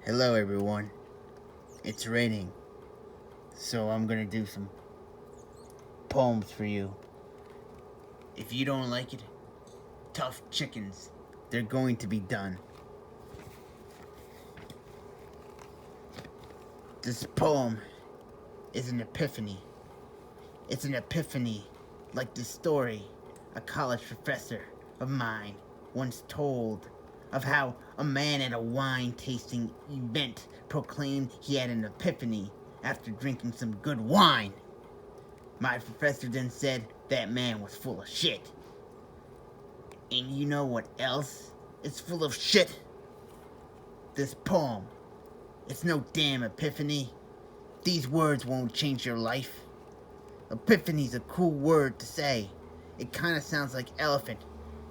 Hello everyone. It's raining, so I'm gonna do some poems for you. If you don't like it, tough chickens, they're going to be done. This poem is an epiphany. It's an epiphany like this story a college professor of mine once told of how a man at a wine tasting event proclaimed he had an epiphany after drinking some good wine. My professor then said that man was full of shit. And you know what else is full of shit? This poem. It's no damn epiphany. These words won't change your life. Epiphany's a cool word to say. It kinda sounds like elephant,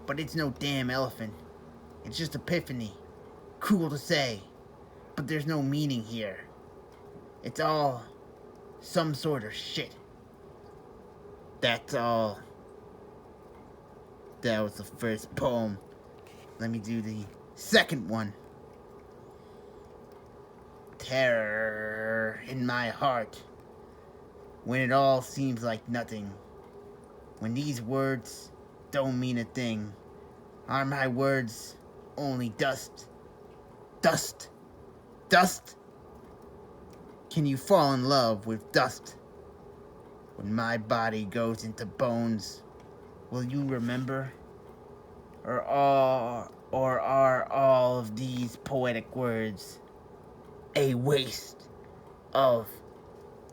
but it's no damn elephant. It's just epiphany. Cool to say, but there's no meaning here. It's all some sort of shit. That's all. That was the first poem. Let me do the second one. Terror in my heart. When it all seems like nothing. When these words don't mean a thing. Are my words only dust? Dust? Dust? Can you fall in love with dust? When my body goes into bones, will you remember? Or are all of these poetic words a waste of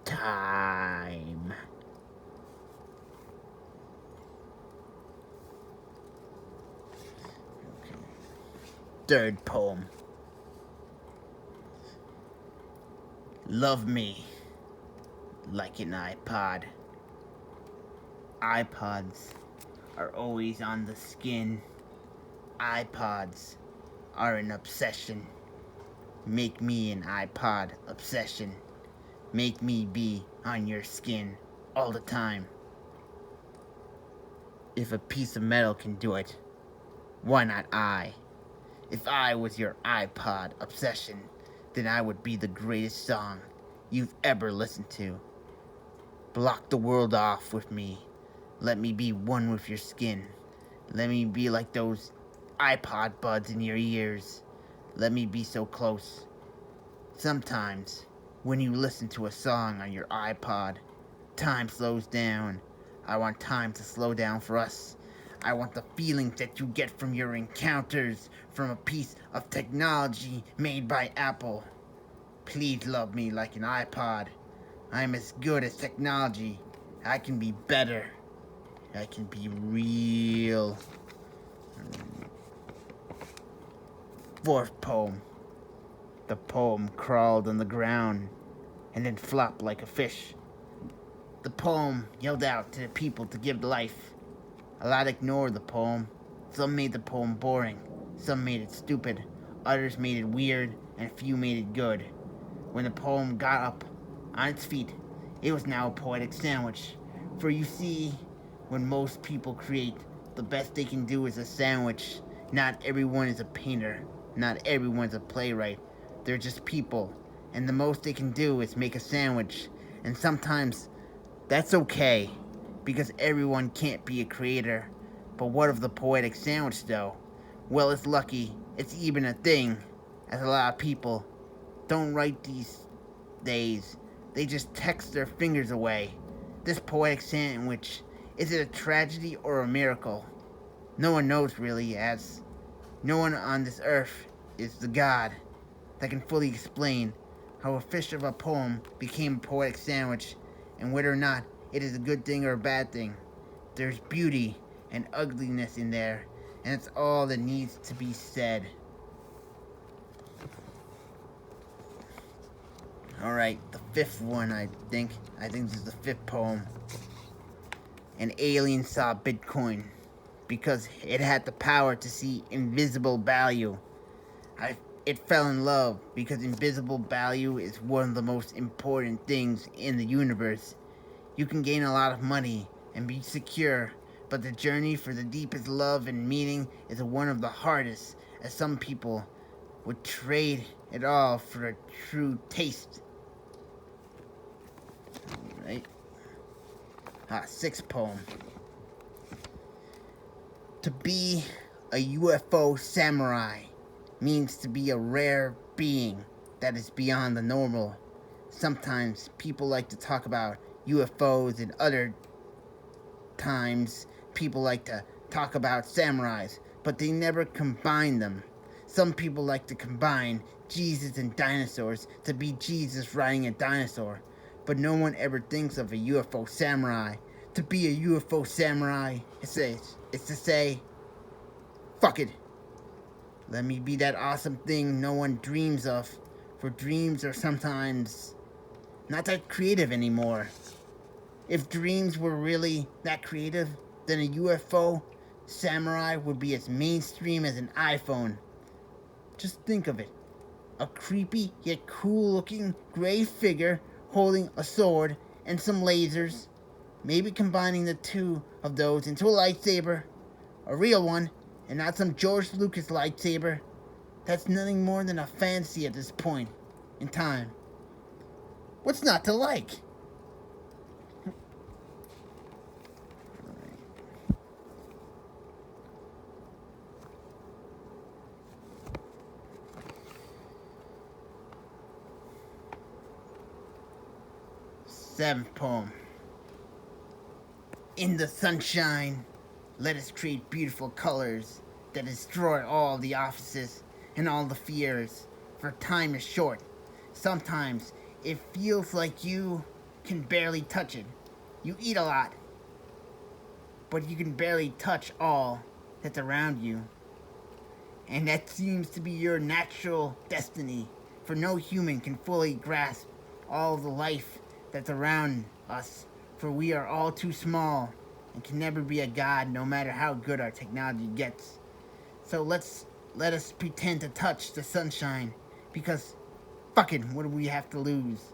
time? Okay. Third poem. Love me like an iPod. iPods are always on the skin. iPods are an obsession. Make me an iPod obsession. Make me be on your skin all the time. If a piece of metal can do it, why not I? If I was your iPod obsession, then I would be the greatest song you've ever listened to. Block the world off with me. Let me be one with your skin. Let me be like those iPod buds in your ears. Let me be so close. Sometimes, when you listen to a song on your iPod, time slows down. I want time to slow down for us. I want the feelings that you get from your encounters from a piece of technology made by Apple. Please love me like an iPod. I'm as good as technology. I can be better. I can be real. Fourth poem. The poem crawled on the ground and then flopped like a fish. The poem yelled out to the people to give life. A lot ignored the poem. Some made the poem boring. Some made it stupid. Others made it weird, and a few made it good. When the poem got up on its feet, it was now a poetic sandwich. For you see, when most people create, the best they can do is a sandwich. Not everyone is a painter. Not everyone's a playwright. They're just people. And the most they can do is make a sandwich. And sometimes that's okay, because everyone can't be a creator. But what of the poetic sandwich, though? Well, it's lucky it's even a thing, as a lot of people don't write these days. They just text their fingers away. This poetic sandwich, is it a tragedy or a miracle? No one knows really, as no one on this earth is the God that can fully explain how a fish of a poem became a poetic sandwich, and whether or not it is a good thing or a bad thing. There's beauty and ugliness in there, and it's all that needs to be said. Alright, the fifth one, I think this is the fifth poem. An alien saw Bitcoin because it had the power to see invisible value. It fell in love because invisible value is one of the most important things in the universe. You can gain a lot of money and be secure, but the journey for the deepest love and meaning is one of the hardest, as some people would trade it all for a true taste. Right? Sixth poem. To be a UFO samurai means to be a rare being that is beyond the normal. Sometimes people like to talk about UFOs, and other times people like to talk about samurais, but they never combine them. Some people like to combine Jesus and dinosaurs to be Jesus riding a dinosaur, but no one ever thinks of a UFO samurai. To be a UFO samurai, it's to say, fuck it. Let me be that awesome thing no one dreams of, for dreams are sometimes not that creative anymore. If dreams were really that creative, then a UFO samurai would be as mainstream as an iPhone. Just think of it. A creepy yet cool looking gray figure holding a sword and some lasers, maybe combining the two of those into a lightsaber, a real one, and not some George Lucas lightsaber. That's nothing more than a fantasy at this point in time. What's not to like? Seventh poem. In the sunshine, let us create beautiful colors that destroy all the offices and all the fears, for time is short. Sometimes it feels like you can barely touch it. You eat a lot, but you can barely touch all that's around you. And that seems to be your natural destiny, for no human can fully grasp all the life that's around us, for we are all too small and can never be a god, no matter how good our technology gets. So let us pretend to touch the sunshine, because fucking what do we have to lose?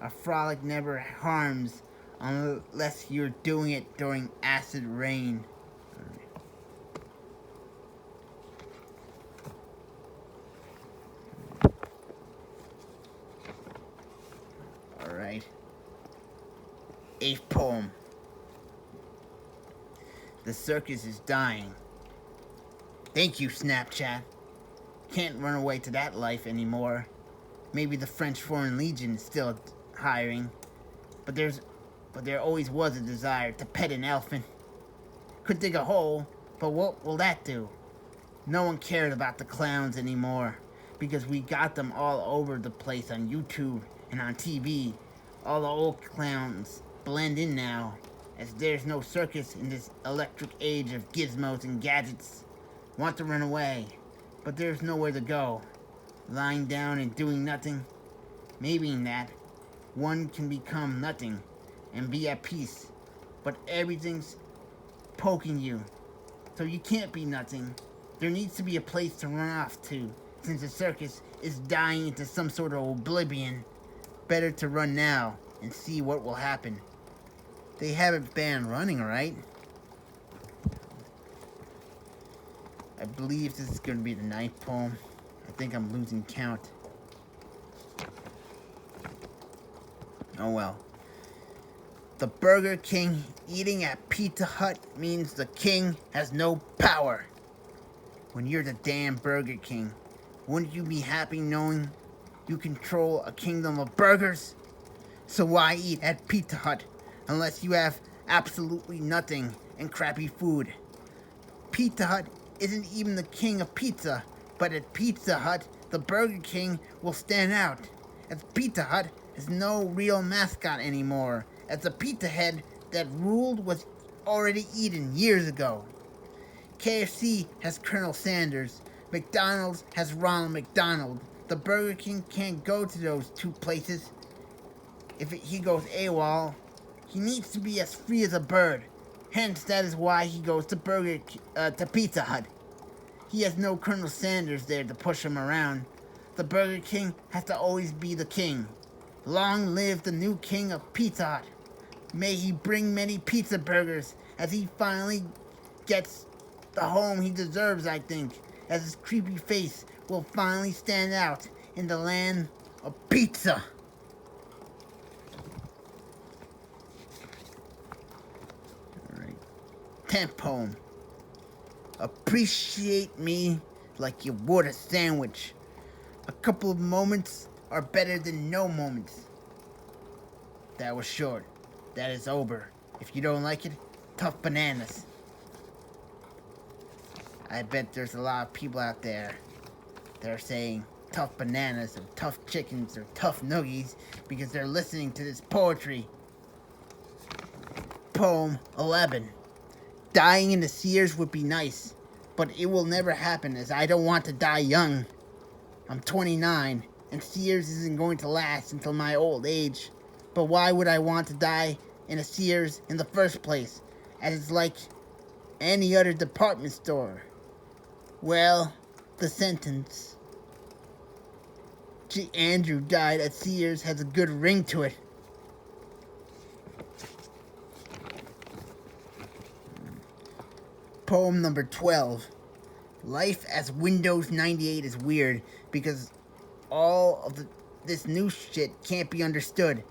A frolic never harms unless you're doing it during acid rain. Alright. Eighth poem. The circus is dying. Thank you, Snapchat. Can't run away to that life anymore. Maybe the French Foreign Legion is still hiring, but there always was a desire to pet an elephant. Could dig a hole, but what will that do? No one cared about the clowns anymore, because we got them all over the place on YouTube and on TV. All the old clowns blend in now, as there's no circus in this electric age of gizmos and gadgets. Want to run away, but there's nowhere to go. Lying down and doing nothing. Maybe in that, one can become nothing and be at peace, but everything's poking you, so you can't be nothing. There needs to be a place to run off to, since the circus is dying into some sort of oblivion. Better to run now and see what will happen. They haven't banned running, right? I believe this is going to be the ninth poem. I think I'm losing count. Oh well. The Burger King eating at Pizza Hut means the king has no power. When you're the damn Burger King, wouldn't you be happy knowing you control a kingdom of burgers? So why eat at Pizza Hut unless you have absolutely nothing and crappy food? Pizza Hut isn't even the king of pizza, but at Pizza Hut, the Burger King will stand out, as Pizza Hut has no real mascot anymore, as the pizza head that ruled was already eaten years ago. KFC has Colonel Sanders, McDonald's has Ronald McDonald. The Burger King can't go to those two places. If he goes AWOL, he needs to be as free as a bird. Hence, that is why he goes to Pizza Hut. He has no Colonel Sanders there to push him around. The Burger King has to always be the king. Long live the new king of Pizza Hut. May he bring many pizza burgers as he finally gets the home he deserves, I think, as his creepy face will finally stand out in the land of pizza. Alright. 10th poem. Appreciate me like you would a sandwich. A couple of moments are better than no moments. That was short. That is over. If you don't like it, tough bananas. I bet there's a lot of people out there that are saying tough bananas or tough chickens or tough noogies because they're listening to this poetry. Poem 11. Dying in the Sears would be nice, but it will never happen as I don't want to die young. I'm 29, and Sears isn't going to last until my old age. But why would I want to die in a Sears in the first place, as it's like any other department store? Well, the sentence, G. Andrew died at Sears, has a good ring to it. Poem number 12. Life as Windows 98 is weird because all of this new shit can't be understood.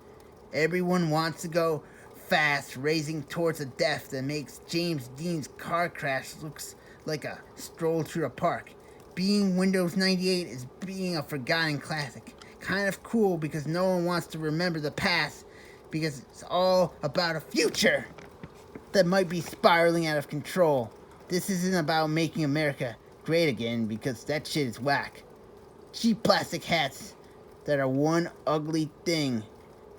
Everyone wants to go fast, racing towards a death that makes James Dean's car crash looks like a stroll through a park. Being Windows 98 is being a forgotten classic. Kind of cool because no one wants to remember the past because it's all about a future that might be spiraling out of control. This isn't about making America great again because that shit is whack. Cheap plastic hats that are one ugly thing.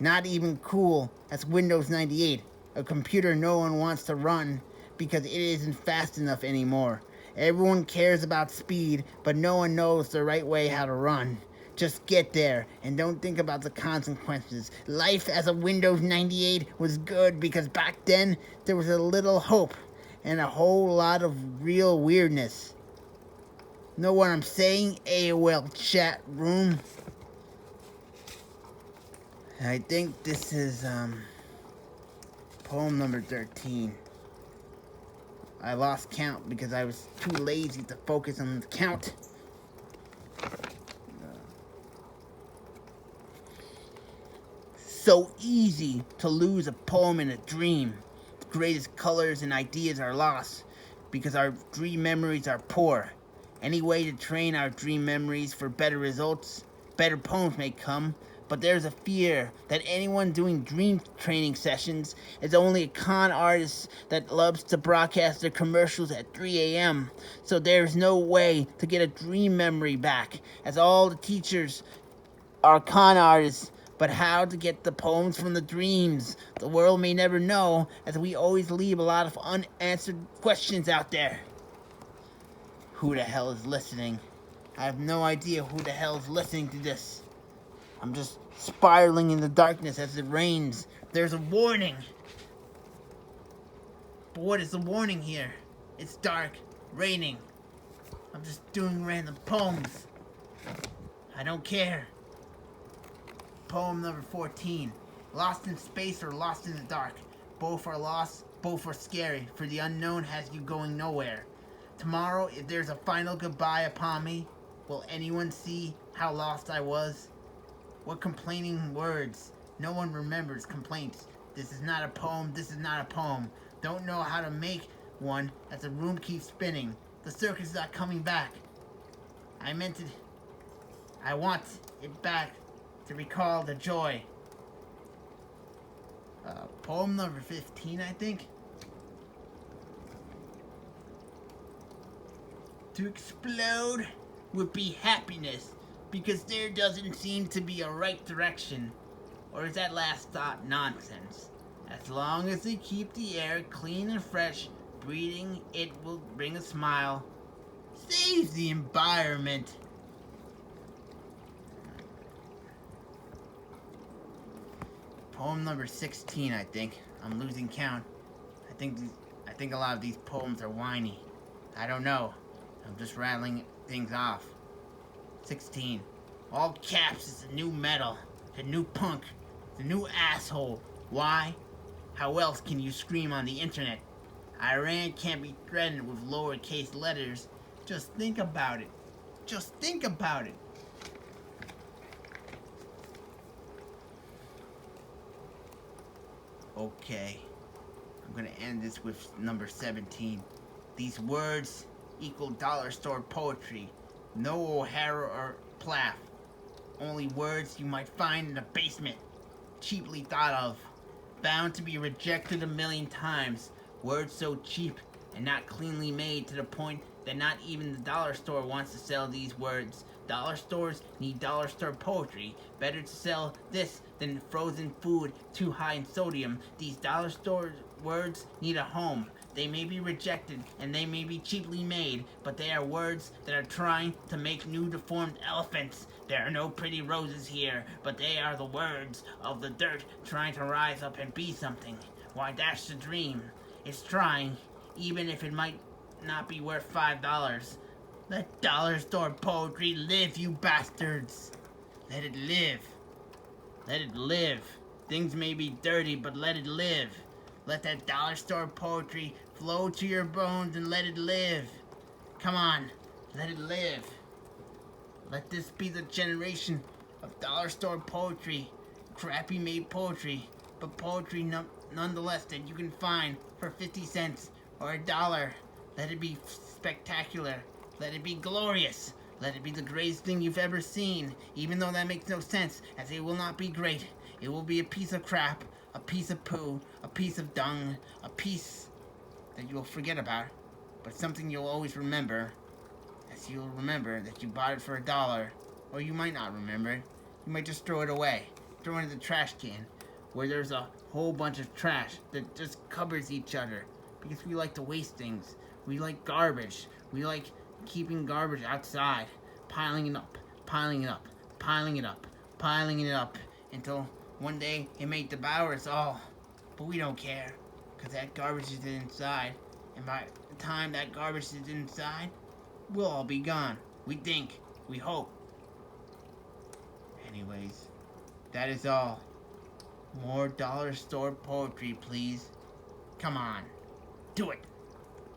Not even cool as Windows 98, a computer no one wants to run because it isn't fast enough anymore. Everyone cares about speed, but no one knows the right way how to run. Just get there and don't think about the consequences. Life as a Windows 98 was good because back then there was a little hope and a whole lot of real weirdness. Know what I'm saying, AOL chat room? I think this is poem number 13. I lost count because I was too lazy to focus on the count. So easy to lose a poem in a dream. The greatest colors and ideas are lost because our dream memories are poor. Any way to train our dream memories for better results, better poems may come, but there's a fear that anyone doing dream training sessions is only a con artist that loves to broadcast their commercials at 3 a.m. So there's no way to get a dream memory back, as all the teachers are con artists. But how to get the poems from the dreams, the world may never know, as we always leave a lot of unanswered questions out there. Who the hell is listening? I have no idea who the hell is listening to this. I'm just spiraling in the darkness as it rains. There's a warning. But what is the warning here? It's dark, raining. I'm just doing random poems. I don't care. Poem number 14. Lost in space or lost in the dark. Both are lost, both are scary, for the unknown has you going nowhere. Tomorrow, if there's a final goodbye upon me, will anyone see how lost I was? What complaining words? No one remembers complaints. This is not a poem, this is not a poem. Don't know how to make one as the room keeps spinning. The circus is not coming back. I want it back to recall the joy. Poem number 15, I think. To explode would be happiness, because there doesn't seem to be a right direction. Or is that last thought nonsense? As long as they keep the air clean and fresh, breathing it will bring a smile. Saves the environment. Poem number 16, I think. I'm losing count. I think a lot of these poems are whiny. I don't know. I'm just rattling things off. 16. All caps is the new metal. The new punk. The new asshole. Why? How else can you scream on the internet? Iran can't be threatened with lowercase letters. Just think about it. Just think about it. Okay, I'm gonna end this with number 17. These words equal dollar store poetry. No O'Hara or Plath. Only words you might find in a basement. Cheaply thought of. Bound to be rejected a million times. Words so cheap and not cleanly made to the point that not even the dollar store wants to sell these words. Dollar stores need dollar store poetry. Better to sell this than frozen food too high in sodium. These dollar store words need a home. They may be rejected and they may be cheaply made, but they are words that are trying to make new deformed elephants. There are no pretty roses here, but they are the words of the dirt trying to rise up and be something. Why, that's the dream. It's trying, even if it might not be worth $5. Let dollar store poetry live, you bastards. Let it live. Let it live. Things may be dirty, but let it live. Let that dollar store poetry flow to your bones and let it live. Come on, let it live. Let this be the generation of dollar store poetry. Crappy made poetry, but poetry nonetheless that you can find for 50 cents or $1. Let it be spectacular. Let it be glorious. Let it be the greatest thing you've ever seen, even though that makes no sense, as it will not be great. It will be a piece of crap, a piece of poo, a piece of dung, a piece that you'll forget about, but something you'll always remember, as you'll remember that you bought it for $1, or you might not remember it. You might just throw it away, throw it in the trash can, where there's a whole bunch of trash that just covers each other, because we like to waste things. We like garbage. We like keeping garbage outside, piling it up, piling it up, piling it up, piling it up, until one day it may devour us all. But we don't care, because that garbage is inside, and by the time that garbage is inside, we'll all be gone. We think, we hope. Anyways, that is all. More dollar store poetry, please. Come on, do it.